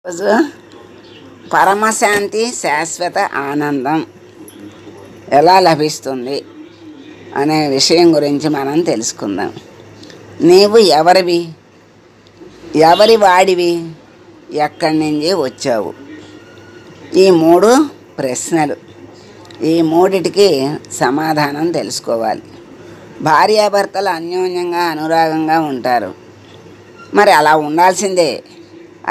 రోజు పరమశాంతి శాశ్వత ఆనందం ఎలా లభిస్తుంది అనే విషయం గురించి మనం తెలుసుకుందాం. నీవు ఎవరివి, ఎవరి వాడివి, ఎక్కడి నుంచి వచ్చావు? ఈ మూడు ప్రశ్నలు. ఈ మూడిటికి సమాధానం తెలుసుకోవాలి. భార్యాభర్తలు అన్యోన్యంగా అనురాగంగా ఉంటారు. మరి అలా ఉండాల్సిందే.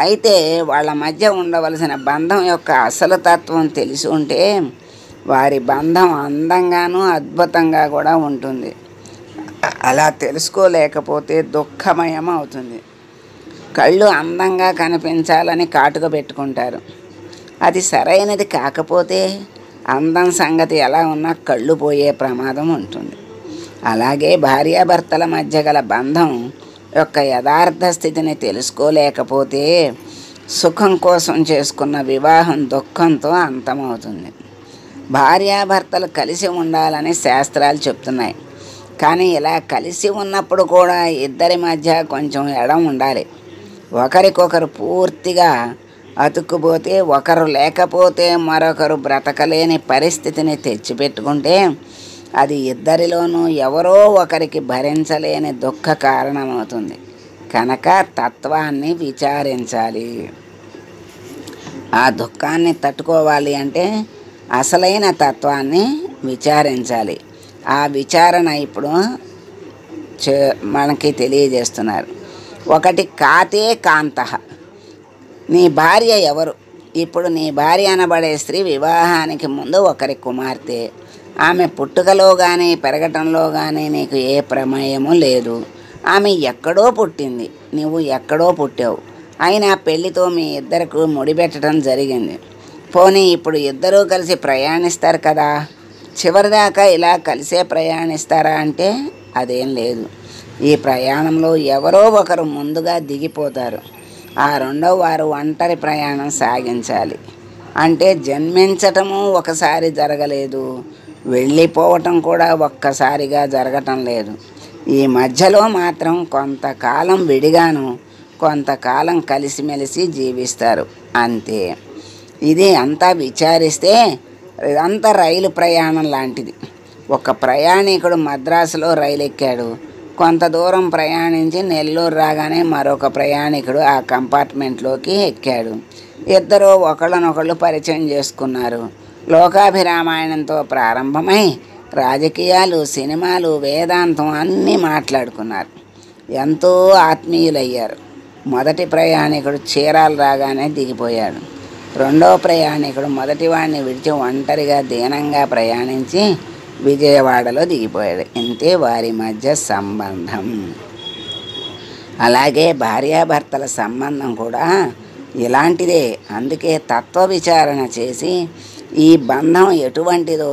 అయితే వాళ్ళ మధ్య ఉండవలసిన బంధం యొక్క అసలు తత్వం తెలిసి ఉంటే వారి బంధం అందంగాను అద్భుతంగా కూడా ఉంటుంది. అలా తెలుసుకోలేకపోతే దుఃఖమయం అవుతుంది. కళ్ళు అందంగా కనిపించాలని కాటుక పెట్టుకుంటారు. అది సరైనది కాకపోతే అందం సంగతి ఎలా ఉన్నా కళ్ళు పోయే ప్రమాదం ఉంటుంది. అలాగే భార్యాభర్తల మధ్య గల బంధం యొక్క యథార్థ స్థితిని తెలుసుకోలేకపోతే సుఖం కోసం చేసుకున్న వివాహం దుఃఖంతో అంతమవుతుంది. భార్యాభర్తలు కలిసి ఉండాలని శాస్త్రాలు చెప్తున్నాయి. కానీ ఇలా కలిసి ఉన్నప్పుడు కూడా ఇద్దరి మధ్య కొంచెం ఎడం ఉండాలి. ఒకరికొకరు పూర్తిగా అతుక్కుపోతే, ఒకరు లేకపోతే మరొకరు బ్రతకలేని పరిస్థితిని తెచ్చిపెట్టుకుంటే అది ఇద్దరిలోనూ ఎవరో ఒకరికి భరించలేని దుఃఖ కారణమవుతుంది. కనుక తత్వాన్ని విచారించాలి. ఆ దుఃఖాన్ని తట్టుకోవాలి అంటే అసలైన తత్వాన్ని విచారించాలి. ఆ విచారణ ఇప్పుడు మనకి తెలియజేస్తున్నారు. ఒకటి కాతే కాంతః. నీ భార్య ఎవరు? ఇప్పుడు నీ భార్య అనబడే స్త్రీ వివాహానికి ముందు ఒకరి కుమార్తె. ఆమె పుట్టుకలో కానీ పెరగటంలో కానీ నీకు ఏ ప్రమేయము లేదు. ఆమె ఎక్కడో పుట్టింది, నువ్వు ఎక్కడో పుట్టావు. అయినా పెళ్లితో మీ ఇద్దరికి ముడిపెట్టడం జరిగింది. పోనీ ఇప్పుడు ఇద్దరూ కలిసి ప్రయాణిస్తారు కదా, చివరిదాకా ఇలా కలిసే ప్రయాణిస్తారా అంటే అదేం లేదు. ఈ ప్రయాణంలో ఎవరో ఒకరు ముందుగా దిగిపోతారు. ఆ రెండవ వారు ఒంటరి ప్రయాణం సాగించాలి. అంటే జన్మించటము ఒకసారి జరగలేదు, వెళ్ళిపోవటం కూడా ఒక్కసారిగా జరగటం లేదు. ఈ మధ్యలో మాత్రం కొంతకాలం విడిగాను, కొంతకాలం కలిసిమెలిసి జీవిస్తారు, అంతే. ఇది అంతా విచారిస్తే ఇదంతా రైలు ప్రయాణం లాంటిది. ఒక ప్రయాణికుడు మద్రాసులో రైలు ఎక్కాడు. కొంత దూరం ప్రయాణించి నెల్లూరు రాగానే మరొక ప్రయాణికుడు ఆ కంపార్ట్మెంట్లోకి ఎక్కాడు. ఇద్దరూ ఒకళ్ళనొకళ్ళు పరిచయం చేసుకున్నారు. లోకాభిరామాయణంతో ప్రారంభమై రాజకీయాలు, సినిమాలు, వేదాంతం అన్నీ మాట్లాడుకున్నారు. ఎంతో ఆత్మీయులయ్యారు. మొదటి ప్రయాణికుడు చీరాలు రాగానే దిగిపోయాడు. రెండవ ప్రయాణికుడు మొదటివాడిని విడిచి ఒంటరిగా దీనంగా ప్రయాణించి విజయవాడలో దిగిపోయాడు. ఇంతే వారి మధ్య సంబంధం. అలాగే భార్యాభర్తల సంబంధం కూడా ఇలాంటిదే. అందుకే తత్వ విచారణ చేసి ఈ బంధం ఎటువంటిదో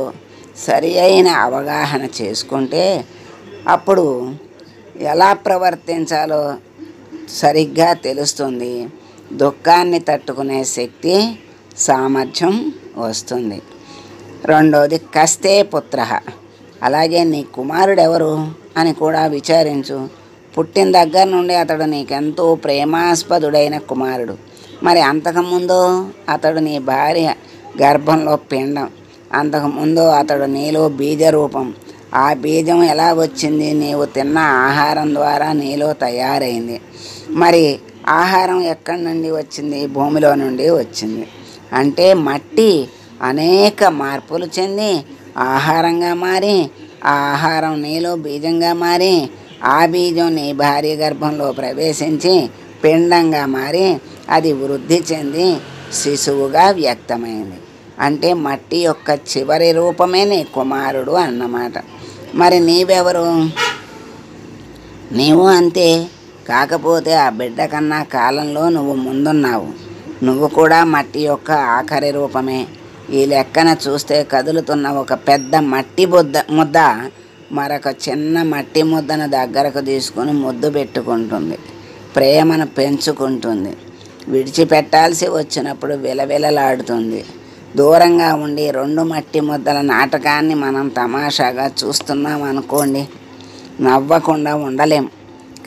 సరి అయిన అవగాహన చేసుకుంటే అప్పుడు ఎలా ప్రవర్తించాలో సరిగ్గా తెలుస్తుంది. దుఃఖాన్ని తట్టుకునే శక్తి, సామర్థ్యం వస్తుంది. రెండోది కస్తే పుత్ర. అలాగే నీ కుమారుడు ఎవరు అని కూడా విచారించు. పుట్టిన దగ్గర నుండి అతడు నీకెంతో ప్రేమాస్పదుడైన కుమారుడు. మరి అంతకుముందు అతడు నీ భార్య గర్భంలో పిండం. అంతకుముందు అతడు నీలో బీజరూపం. ఆ బీజం ఎలా వచ్చింది? నీవు తిన్న ఆహారం ద్వారా నీలో తయారైంది. మరి ఆహారం ఎక్కడి నుండి వచ్చింది? భూమిలో నుండి వచ్చింది. అంటే మట్టి అనేక మార్పులు చెంది ఆహారంగా మారి, ఆ ఆహారం నీలో బీజంగా మారి, ఆ బీజం నీ భార్య గర్భంలో ప్రవేశించి పిండంగా మారి అది వృద్ధి చెంది శిశువుగా వ్యక్తమైంది. అంటే మట్టి యొక్క చివరి రూపమే నీ కుమారుడు అన్నమాట. మరి నీవెవరు? నీవు అంతే. కాకపోతే ఆ బిడ్డ కన్నా కాలంలో నువ్వు ముందున్నావు. నువ్వు కూడా మట్టి యొక్క ఆఖరి రూపమే. ఈ లెక్కన చూస్తే కదులుతున్న ఒక పెద్ద మట్టి ముద్ద మరొక చిన్న మట్టి ముద్దను దగ్గరకు తీసుకుని ముద్దు పెట్టుకుంటుంది, ప్రేమను పెంచుకుంటుంది. విడిచిపెట్టాల్సి వచ్చినప్పుడు విలవిలలాడుతుంది. దూరంగా ఉండి రెండు మట్టి ముద్దల నాటకాన్ని మనం తమాషాగా చూస్తున్నాం అనుకోండి, నవ్వకుండా ఉండలేం.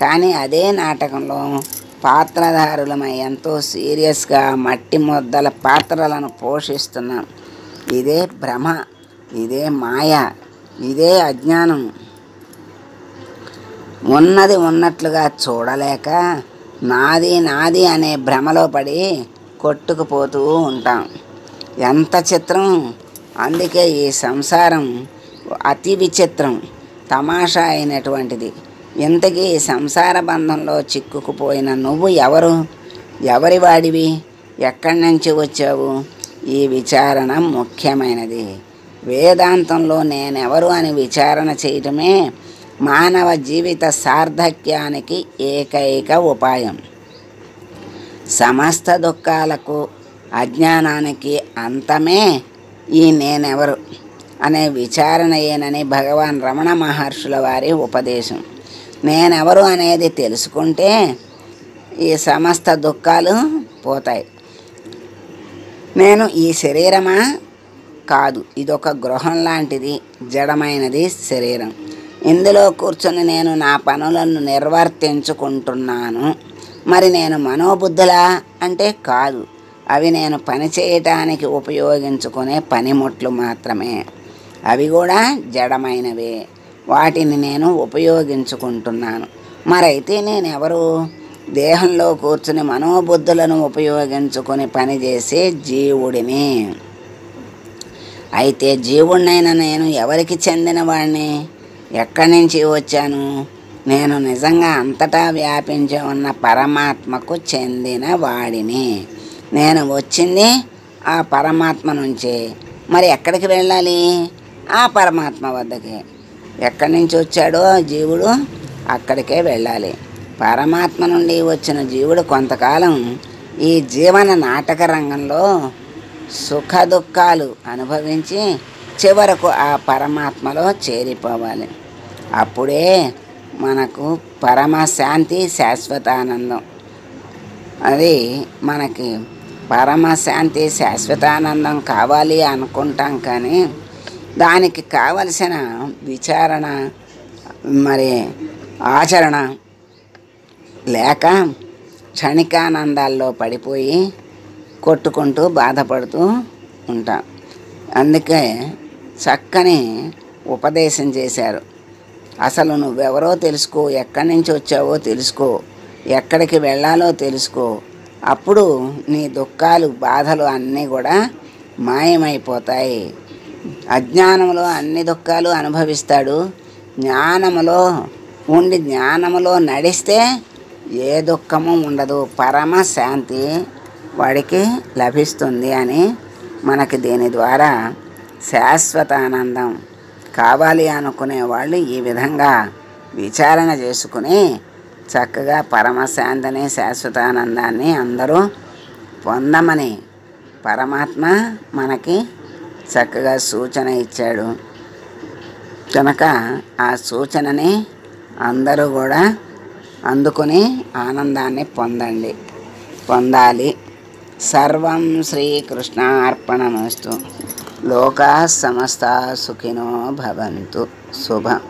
కానీ అదే నాటకంలో పాత్రధారులమై ఎంతో సీరియస్గా మట్టి ముద్దల పాత్రలను పోషిస్తున్నాం. ఇదే భ్రమ, ఇదే మాయ, ఇదే అజ్ఞానం. ఉన్నది ఉన్నట్లుగా చూడలేక నాది నాది అనే భ్రమలో పడి కొట్టుకుపోతూ ఉంటాం. ఎంత చిత్రం! అందుకే ఈ సంసారం అతి విచిత్రం, తమాషా అయినటువంటిది. ఇంతకీ సంసార బంధంలో చిక్కుకుపోయిన నువ్వు ఎవరు? ఎవరి వాడివి? ఎక్కడి నుంచి వచ్చావు? ఈ విచారణ ముఖ్యమైనది. వేదాంతంలో నేనెవరు అని విచారణ చేయటమే మానవ జీవిత సార్థక్యానికి ఏకైక ఉపాయం. సమస్త దుఃఖాలకు, అజ్ఞానానికి అంతమే ఈ నేనెవరు అనే విచారణయేనని భగవాన్ రమణ మహర్షుల వారి ఉపదేశం. నేనెవరు అనేది తెలుసుకుంటే ఈ సమస్త దుఃఖాలు పోతాయి. నేను ఈ శరీరమా? కాదు, ఇదొక గృహం లాంటిది, జడమైనది శరీరం. ఇందులో కూర్చొని నేను నా పనులను నిర్వర్తించుకుంటున్నాను. మరి నేను మనోబుద్ధులా అంటే కాదు, అవి నేను పని చేయటానికి ఉపయోగించుకునే పనిముట్లు మాత్రమే. అవి కూడా జడమైనవే, వాటిని నేను ఉపయోగించుకుంటున్నాను. మరైతే నేనెవరు? దేహంలో కూర్చుని మనోబుద్ధులను ఉపయోగించుకొని పనిచేసే జీవుడిని. అయితే జీవుడినైనా నేను ఎవరికి చెందిన వాడిని? ఎక్కడి నుంచి వచ్చాను? నేను నిజంగా అంతటా వ్యాపించి ఉన్న పరమాత్మకు చెందిన వాడిని. నేను వచ్చింది ఆ పరమాత్మ నుంచే. మరి ఎక్కడికి వెళ్ళాలి? ఆ పరమాత్మ వద్దకే. ఎక్కడి నుంచి వచ్చాడో జీవుడు అక్కడికే వెళ్ళాలి. పరమాత్మ నుండి వచ్చిన జీవుడు కొంతకాలం ఈ జీవన నాటక రంగంలో సుఖ దుఃఖాలు అనుభవించి చివరకు ఆ పరమాత్మలో చేరిపోవాలి. అప్పుడే మనకు పరమశాంతి, శాశ్వతానందం. అది మనకి పరమశాంతి, శాశ్వతానందం కావాలి అనుకుంటాం, కానీ దానికి కావలసిన విచారణ మరి ఆచరణ లేక క్షణికానందాల్లో పడిపోయి కొట్టుకుంటూ బాధపడుతూ ఉంటాం. అందుకే చక్కని ఉపదేశం చేశారు. అసలు నువ్వెవరో తెలుసుకో, ఎక్కడి నుంచి వచ్చావో తెలుసుకో, ఎక్కడికి వెళ్ళాలో తెలుసుకో. అప్పుడు నీ దుఃఖాలు, బాధలు అన్నీ కూడా మాయమైపోతాయి. అజ్ఞానంలో అన్ని దుఃఖాలు అనుభవిస్తాడు. జ్ఞానములో ఉండి జ్ఞానములో నడిస్తే ఏ దుఃఖము ఉండదు, పరమశాంతి వాడికి లభిస్తుంది అని మనకి దీని ద్వారా శాశ్వతానందం కావాలి అనుకునే వాళ్ళు ఈ విధంగా విచారణ చేసుకుని చక్కగా పరమశాంతిని, శాశ్వతానందాన్ని అందరూ పొందమని పరమాత్మ మనకి చక్కగా సూచన ఇచ్చాడు. కనుక ఆ సూచనని అందరూ కూడా అందుకుని ఆనందాన్ని పొందాలి. సర్వం శ్రీకృష్ణార్పణమస్తు. లోకా సమస్తా సుఖినో భవంతు. శుభం.